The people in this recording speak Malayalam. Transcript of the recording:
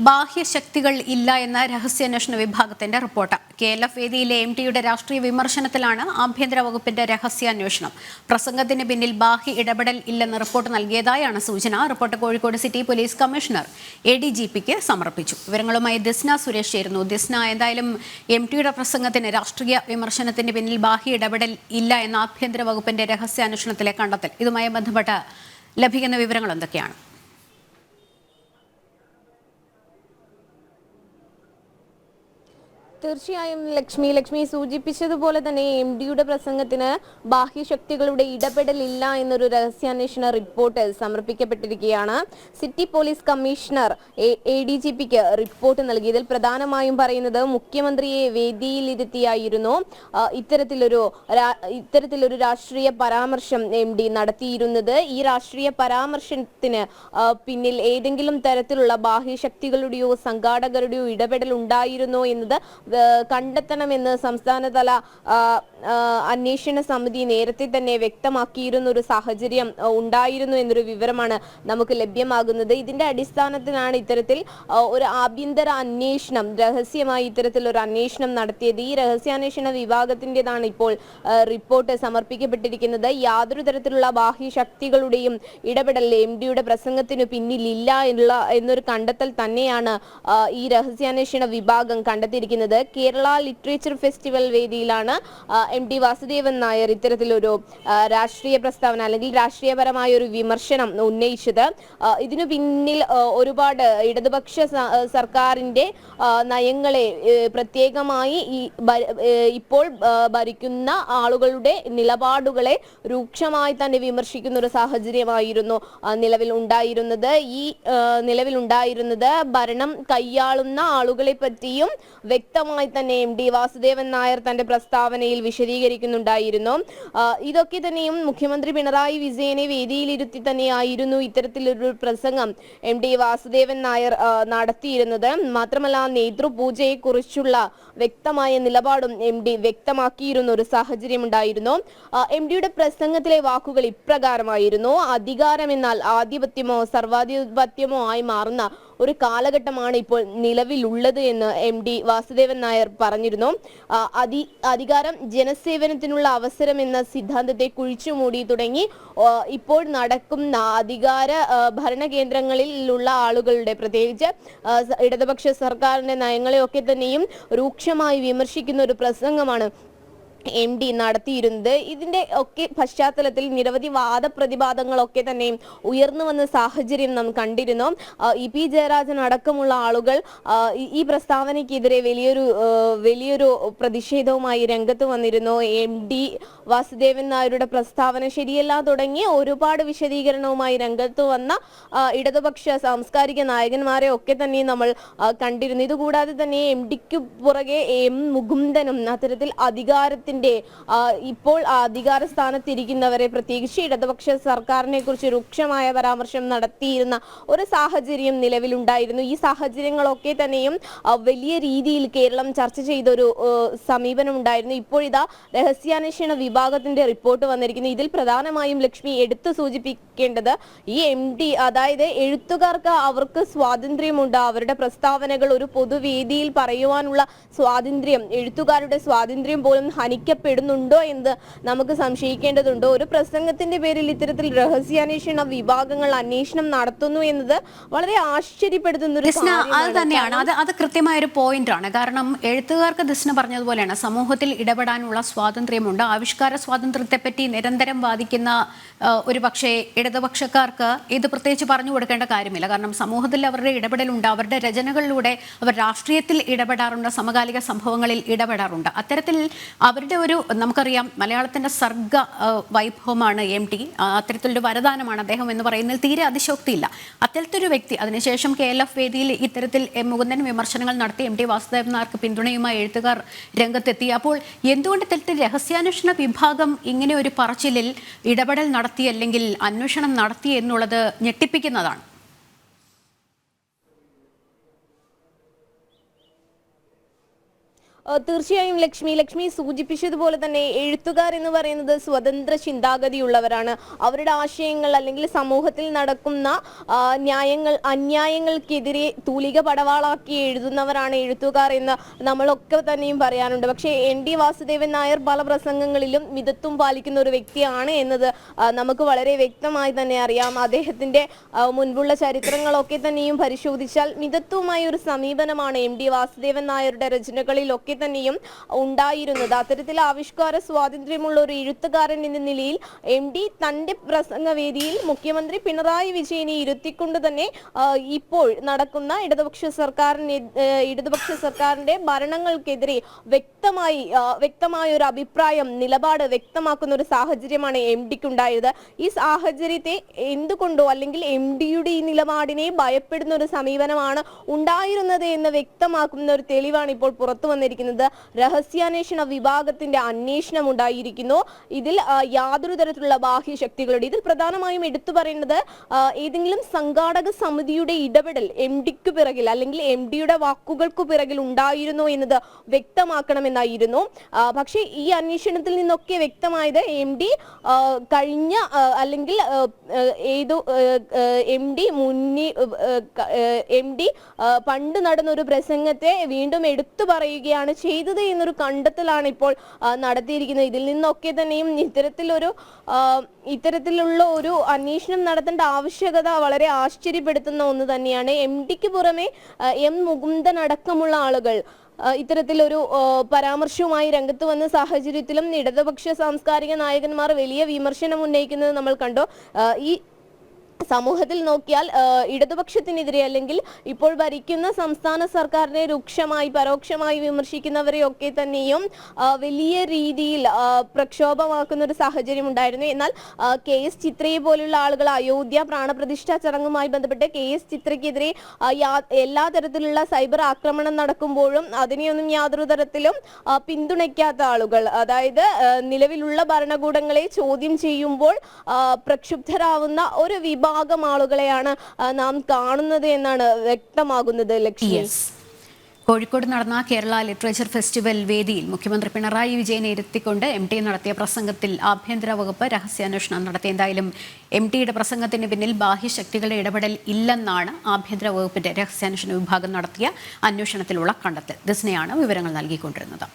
ബാഹ്യശക്തികൾ ഇല്ല എന്ന രഹസ്യാന്വേഷണ വിഭാഗത്തിന്റെ റിപ്പോർട്ട്. KLF വേദിയിലെ MTയുടെ രാഷ്ട്രീയ വിമർശനത്തിലാണ് ആഭ്യന്തര വകുപ്പിന്റെ രഹസ്യാന്വേഷണം. പ്രസംഗത്തിന് പിന്നിൽ ബാഹ്യ ഇടപെടൽ ഇല്ലെന്ന് റിപ്പോർട്ട് നൽകിയതായാണ് സൂചന. Report Kozhikode city police commissioner ADGPക്ക് സമർപ്പിച്ചു. വിവരങ്ങളുമായി ദിസ്ന സുരേഷ് ചേരുന്നു. ദിസ്ന, എന്തായാലും MTയുടെ പ്രസംഗത്തിന് രാഷ്ട്രീയ വിമർശനത്തിന് പിന്നിൽ ബാഹ്യ ഇടപെടൽ ഇല്ല എന്ന ആഭ്യന്തര വകുപ്പിന്റെ രഹസ്യാന്വേഷണത്തിലെ കണ്ടെത്തൽ, ഇതുമായി ബന്ധപ്പെട്ട് ലഭിക്കുന്ന വിവരങ്ങൾ എന്തൊക്കെയാണ്? തീർച്ചയായും ലക്ഷ്മി സൂചിപ്പിച്ചതുപോലെ തന്നെ MDയുടെ പ്രസംഗത്തിന് ബാഹ്യശക്തികളുടെ ഇടപെടലില്ല എന്നൊരു രഹസ്യാന്വേഷണ റിപ്പോർട്ട് സമർപ്പിക്കപ്പെട്ടിരിക്കുകയാണ്. സിറ്റി പോലീസ് കമ്മീഷണർ ADGPക്ക് റിപ്പോർട്ട് നൽകിയതിൽ പ്രധാനമായും പറയുന്നത് മുഖ്യമന്ത്രിയെ വേദിയിലിരുത്തിയായിരുന്നു ഇത്തരത്തിലൊരു രാഷ്ട്രീയ പരാമർശം MD നടത്തിയിരുന്നത്. ഈ രാഷ്ട്രീയ പരാമർശത്തിന് പിന്നിൽ ഏതെങ്കിലും തരത്തിലുള്ള ബാഹ്യശക്തികളുടെയോ സംഘാടകരുടെയോ ഇടപെടൽ ഉണ്ടായിരുന്നോ എന്നത് കണ്ടെത്തണമെന്ന് സംസ്ഥാനതല അന്വേഷണ സമിതി നേരത്തെ തന്നെ വ്യക്തമാക്കിയിരുന്ന ഒരു സാഹചര്യം ഉണ്ടായിരുന്നു എന്നൊരു വിവരമാണ് നമുക്ക് ലഭ്യമാകുന്നത്. ഇതിന്റെ അടിസ്ഥാനത്തിലാണ് ഇത്തരത്തിൽ ഒരു ആഭ്യന്തര അന്വേഷണം, രഹസ്യമായി ഇത്തരത്തിലൊരു അന്വേഷണം നടത്തിയത്. ഈ രഹസ്യാന്വേഷണ വിഭാഗത്തിൻ്റെതാണ് ഇപ്പോൾ റിപ്പോർട്ട് സമർപ്പിക്കപ്പെട്ടിരിക്കുന്നത്. യാതൊരു തരത്തിലുള്ള ബാഹ്യശക്തികളുടെയും ഇടപെടൽ MDയുടെ പ്രസംഗത്തിനു പിന്നിലില്ല എന്നൊരു കണ്ടെത്തൽ തന്നെയാണ് ഈ രഹസ്യാന്വേഷണ വിഭാഗം കണ്ടെത്തിയിരിക്കുന്നത്. കേരള ലിറ്ററേച്ചർ ഫെസ്റ്റിവൽ വേദിയിലാണ് MD വാസുദേവൻ നായർ ഇത്തരത്തിലൊരു രാഷ്ട്രീയ പ്രസ്താവന അല്ലെങ്കിൽ രാഷ്ട്രീയപരമായ ഒരു വിമർശനം ഉന്നയിച്ചത്. ഇതിനു പിന്നിൽ ഒരുപാട് ഇടതുപക്ഷ സർക്കാരിന്റെ നയങ്ങളെ, പ്രത്യേകമായി ഇപ്പോൾ ഭരിക്കുന്ന ആളുകളുടെ നിലപാടുകളെ രൂക്ഷമായി തന്നെ വിമർശിക്കുന്ന ഒരു സാഹചര്യമായിരുന്നു നിലവിലുണ്ടായിരുന്നത്. ഭരണം കൈയാളുന്ന ആളുകളെ പറ്റിയും വ്യക്തമായി തന്നെ MD വാസുദേവൻ നായർ തന്റെ പ്രസ്താവനയിൽ വിശദീകരിക്കുന്നുണ്ടായിരുന്നു. ഇതൊക്കെ തന്നെയും മുഖ്യമന്ത്രി പിണറായി വിജയനെ വേദിയിലിരുത്തി തന്നെയായിരുന്നു ഇത്തരത്തിലൊരു പ്രസംഗം MD വാസുദേവൻ നായർ നടത്തിയിരുന്നത്. മാത്രമല്ല, നേതൃപൂജയെ കുറിച്ചുള്ള വ്യക്തമായ നിലപാടും MD വ്യക്തമാക്കിയിരുന്ന ഒരു സാഹചര്യം ഉണ്ടായിരുന്നു. MDയുടെ പ്രസംഗത്തിലെ വാക്കുകൾ ഇപ്രകാരമായിരുന്നു: അധികാരം എന്നാൽ ആധിപത്യമോ സർവാധിപത്യമോ ആയി മാറുന്ന ഒരു കാലഘട്ടമാണ് ഇപ്പോൾ നിലവിലുള്ളത് എന്ന് MD വാസുദേവൻ നായർ പറഞ്ഞിരുന്നു. അധികാരം ജനസേവനത്തിനുള്ള അവസരം എന്ന സിദ്ധാന്തത്തെ കുഴിച്ചുമൂടി തുടങ്ങി ഇപ്പോൾ നടക്കുന്ന അധികാര ഭരണകേന്ദ്രങ്ങളിലുള്ള ആളുകളുടെ, പ്രത്യേകിച്ച് ഇടതുപക്ഷ സർക്കാരിന്റെ നയങ്ങളെയൊക്കെ തന്നെയും രൂക്ഷമായി വിമർശിക്കുന്ന ഒരു പ്രസംഗമാണ് MD നടത്തിയിരുന്നത്. ഇതിന്റെ ഒക്കെ പശ്ചാത്തലത്തിൽ നിരവധി വാദപ്രതിവാദങ്ങളൊക്കെ തന്നെ ഉയർന്നു വന്ന സാഹചര്യം നാം കണ്ടിരുന്നു. EP ജയരാജൻ അടക്കമുള്ള ആളുകൾ ഈ പ്രസ്താവനയ്ക്കെതിരെ വലിയൊരു പ്രതിഷേധവുമായി രംഗത്ത് വന്നിരുന്നു. MD വാസുദേവൻ നായരുടെ പ്രസ്താവന ശരിയല്ല തുടങ്ങി ഒരുപാട് വിശദീകരണവുമായി രംഗത്ത് വന്ന ഇടതുപക്ഷ സാംസ്കാരിക നായകന്മാരെ ഒക്കെ തന്നെ നമ്മൾ കണ്ടിരുന്നു. ഇതുകൂടാതെ തന്നെ MDക്ക് പുറകെ M മുകുന്ദനും അത്തരത്തിൽ ഇപ്പോൾ അധികാര സ്ഥാനത്തിരിക്കുന്നവരെ, പ്രത്യേകിച്ച് ഇടതുപക്ഷ സർക്കാരിനെ കുറിച്ച് രൂക്ഷമായ പരാമർശം നടത്തിയിരുന്ന ഒരു സാഹചര്യം നിലവിലുണ്ടായിരുന്നു. ഈ സാഹചര്യങ്ങളൊക്കെ തന്നെയും വലിയ രീതിയിൽ കേരളം ചർച്ച ചെയ്തൊരു സമീപനം ഉണ്ടായിരുന്നു. ഇപ്പോൾ ഇതാ രഹസ്യാന്വേഷണ വിഭാഗത്തിന്റെ റിപ്പോർട്ട് വന്നിരിക്കുന്നു. ഇതിൽ പ്രധാനമായും ലക്ഷ്മി എടുത്തു സൂചിപ്പിക്കേണ്ടത് ഈ MD, അതായത് എഴുത്തുകാർക്ക് അവർക്ക് സ്വാതന്ത്ര്യമുണ്ട്. അവരുടെ പ്രസ്താവനകൾ ഒരു പൊതുവേദിയിൽ പറയുവാനുള്ള സ്വാതന്ത്ര്യം, എഴുത്തുകാരുടെ സ്വാതന്ത്ര്യം പോലും ഹനിക്കപ്പെടുന്നുണ്ടോ എന്ന് നമുക്ക് സംശയിക്കേണ്ടതുണ്ട്. ഒരു പ്രസംഗത്തിന്റെ പേരിൽ ഇത്തരത്തിൽ രഹസ്യാന്വേഷണ വിഭാഗങ്ങൾ അന്വേഷണം നടത്തുന്നു എന്നത് വളരെ ആശ്ചര്യപ്പെടുത്തുന്ന ഒരു തന്നെയാണ്. അത് കൃത്യമായ ഒരു പോയിന്റാണ്. കാരണം എഴുത്തുകാർക്ക് ദിസ്ന പറഞ്ഞതുപോലെയാണ്, സമൂഹത്തിൽ ഇടപെടാനുള്ള സ്വാതന്ത്ര്യമുണ്ട്. ആവിഷ്കാര സ്വാതന്ത്ര്യത്തെ പറ്റി നിരന്തരം വാദിക്കുന്ന ഒരു പക്ഷേ ഇടതുപക്ഷക്കാർക്ക് ഇത് പ്രത്യേകിച്ച് പറഞ്ഞു കൊടുക്കേണ്ട കാര്യമില്ല. കാരണം സമൂഹത്തിൽ അവരുടെ ഇടപെടലുണ്ട്, അവരുടെ രചനകളിലൂടെ അവർ രാഷ്ട്രീയത്തിൽ ഇടപെടാറുണ്ട്, സമകാലിക സംഭവങ്ങളിൽ ഇടപെടാറുണ്ട്. അത്തരത്തിൽ അവരുടെ നമുക്കറിയാം, മലയാളത്തിന്റെ സർഗ വൈഭവമാണ് MD. അത്തരത്തിലൊരു വരദാനമാണ് അദ്ദേഹം എന്ന് പറയുന്നതിൽ തീരെ അതിശോക്തിയില്ല. അത്തരത്തിലൊരു വ്യക്തി അതിനുശേഷം KLF വേദിയിൽ ഇത്തരത്തിൽ മുകുന്ദൻ വിമർശനങ്ങൾ നടത്തി MD വാസുദേവൻ നായർക്ക് പിന്തുണയുമായി എഴുത്തുകാർ രംഗത്തെത്തി. അപ്പോൾ എന്തുകൊണ്ട് ഇത്തരത്തിൽ രഹസ്യാന്വേഷണ വിഭാഗം ഇങ്ങനെ ഒരു പറച്ചിലിൽ ഇടപെടൽ നടത്തി അല്ലെങ്കിൽ അന്വേഷണം നടത്തി എന്നുള്ളത് ഞെട്ടിപ്പിക്കുന്നതാണ്. തീർച്ചയായും ലക്ഷ്മി സൂചിപ്പിച്ചതുപോലെ തന്നെ എഴുത്തുകാർ എന്ന് പറയുന്നത് സ്വതന്ത്ര ചിന്താഗതിയുള്ളവരാണ്. അവരുടെ ആശയങ്ങൾ അല്ലെങ്കിൽ സമൂഹത്തിൽ നടക്കുന്ന അന്യായങ്ങൾക്കെതിരെ തൂലിക പടവാളാക്കി എഴുതുന്നവരാണ് എഴുത്തുകാർ എന്ന് നമ്മളൊക്കെ തന്നെയും പറയാറുണ്ട്. പക്ഷേ ND വാസുദേവൻ നായർ പല പ്രസംഗങ്ങളിലും മിതത്വം പാലിക്കുന്ന ഒരു വ്യക്തിയാണ് എന്നത് നമുക്ക് വളരെ വ്യക്തമായി തന്നെ അറിയാം. അദ്ദേഹത്തിന്റെ മുൻപുള്ള ചരിത്രങ്ങളൊക്കെ തന്നെയും പരിശോധിച്ചാൽ മിതത്വമായ ഒരു സമീപനമാണ് MD വാസുദേവൻ നായരുടെ രചനകളിലൊക്കെ തന്നെയും ഉണ്ടായിരുന്നത്. അത്തരത്തിൽ ആവിഷ്കാര സ്വാതന്ത്ര്യമുള്ള ഒരു എഴുത്തുകാരൻ എന്ന നിലയിൽ MD തന്റെ പ്രസംഗവേദിയിൽ മുഖ്യമന്ത്രി പിണറായി വിജയനെ ഇരുത്തിക്കൊണ്ട് തന്നെ ഇപ്പോൾ നടക്കുന്ന ഇടതുപക്ഷ സർക്കാരിന്റെ ഭരണങ്ങൾക്കെതിരെ വ്യക്തമായ ഒരു അഭിപ്രായം നിലപാട് വ്യക്തമാക്കുന്ന ഒരു സാഹചര്യമാണ് MDക്കുണ്ടായത്. ഈ സാഹചര്യത്തെ എന്തുകൊണ്ടോ അല്ലെങ്കിൽ MDയുടെ ഈ നിലപാടിനെ ഭയപ്പെടുന്ന ഒരു സമീപനമാണ് ഉണ്ടായിരുന്നത് എന്ന് വ്യക്തമാക്കുന്ന ഒരു തെളിവാണ് ഇപ്പോൾ പുറത്തു വന്നിരിക്കുന്നത്. രഹസ്യാന്വേഷണ വിഭാഗത്തിന്റെ അന്വേഷണം ഉണ്ടായിരിക്കുന്നു. ഇതിൽ യാതൊരു തരത്തിലുള്ള ബാഹ്യശക്തികളുടെ ഇതിൽ പ്രധാനമായും എടുത്തു പറയുന്നത് ഏതെങ്കിലും സംഘാടക സമിതിയുടെ ഇടപെടൽ MDക്ക് പിറകിൽ അല്ലെങ്കിൽ MDയുടെ വാക്കുകൾക്ക് പിറകിൽ ഉണ്ടായിരുന്നോ എന്നത് വ്യക്തമാക്കണമെന്നായിരുന്നു. പക്ഷേ ഈ അന്വേഷണത്തിൽ നിന്നൊക്കെ വ്യക്തമായത് MD കഴിഞ്ഞ അല്ലെങ്കിൽ MD പണ്ട് നടന്ന ഒരു പ്രസംഗത്തെ വീണ്ടും എടുത്തു പറയുകയാണ് ചെയ്തത് എന്നൊരു കണ്ടെത്തലാണ് ഇപ്പോൾ നടത്തിയിരിക്കുന്നത്. ഇതിൽ നിന്നൊക്കെ തന്നെയും ഇത്തരത്തിലുള്ള ഒരു അന്വേഷണം നടത്തേണ്ട ആവശ്യകത വളരെ ആശ്ചര്യപ്പെടുത്തുന്ന ഒന്ന് തന്നെയാണ്. MDക്ക് പുറമെ M മുകുന്ദൻ അടക്കമുള്ള ആളുകൾ ഇത്തരത്തിലൊരു പരാമർശവുമായി രംഗത്ത് വന്ന സാഹചര്യത്തിലും ഇടതുപക്ഷ സാംസ്കാരിക നായകന്മാർ വലിയ വിമർശനം ഉന്നയിക്കുന്നത് നമ്മൾ കണ്ടു. ഈ സമൂഹത്തിൽ നോക്കിയാൽ ഇടതുപക്ഷത്തിനെതിരെ അല്ലെങ്കിൽ ഇപ്പോൾ ഭരിക്കുന്ന സംസ്ഥാന സർക്കാരിനെ രൂക്ഷമായി പരോക്ഷമായി വിമർശിക്കുന്നവരെയൊക്കെ തന്നെയും വലിയ രീതിയിൽ പ്രക്ഷോഭമാക്കുന്ന ഒരു സാഹചര്യം ഉണ്ടായിരുന്നു. എന്നാൽ KS ചിത്രയെ പോലുള്ള ആളുകൾ അയോധ്യ പ്രാണപ്രതിഷ്ഠാ ചടങ്ങുമായി ബന്ധപ്പെട്ട് KS ചിത്രയ്ക്കെതിരെ എല്ലാ തരത്തിലുള്ള സൈബർ ആക്രമണം നടക്കുമ്പോഴും അതിനെയൊന്നും യാതൊരു തരത്തിലും പിന്തുണയ്ക്കാത്ത ആളുകൾ, അതായത് നിലവിലുള്ള ഭരണകൂടങ്ങളെ ചോദ്യം ചെയ്യുമ്പോൾ പ്രക്ഷുബ്ധരാവുന്ന ഒരു വിഭാഗം ആളുകളെയാണ് നാം കാണുന്നത് എന്നാണ് വ്യക്തമാകുന്നത്. ലക്ഷ്മി, കോഴിക്കോട് നടന്ന കേരള ലിറ്ററേച്ചർ ഫെസ്റ്റിവൽ വേദിയിൽ മുഖ്യമന്ത്രി പിണറായി വിജയനെ ഇരുത്തിക്കൊണ്ട് MD നടത്തിയ പ്രസംഗത്തിൽ ആഭ്യന്തര വകുപ്പ് രഹസ്യാന്വേഷണം നടത്തി. എന്തായാലും MDയുടെ പ്രസംഗത്തിന് പിന്നിൽ ബാഹ്യശക്തികളുടെ ഇടപെടൽ ഇല്ലെന്നാണ് ആഭ്യന്തര വകുപ്പിന്റെ രഹസ്യാന്വേഷണ വിഭാഗം നടത്തിയ അന്വേഷണത്തിലുള്ള കണ്ടെത്തൽ. ദിസ്നയാണ് വിവരങ്ങൾ നൽകിക്കൊണ്ടിരുന്നത്.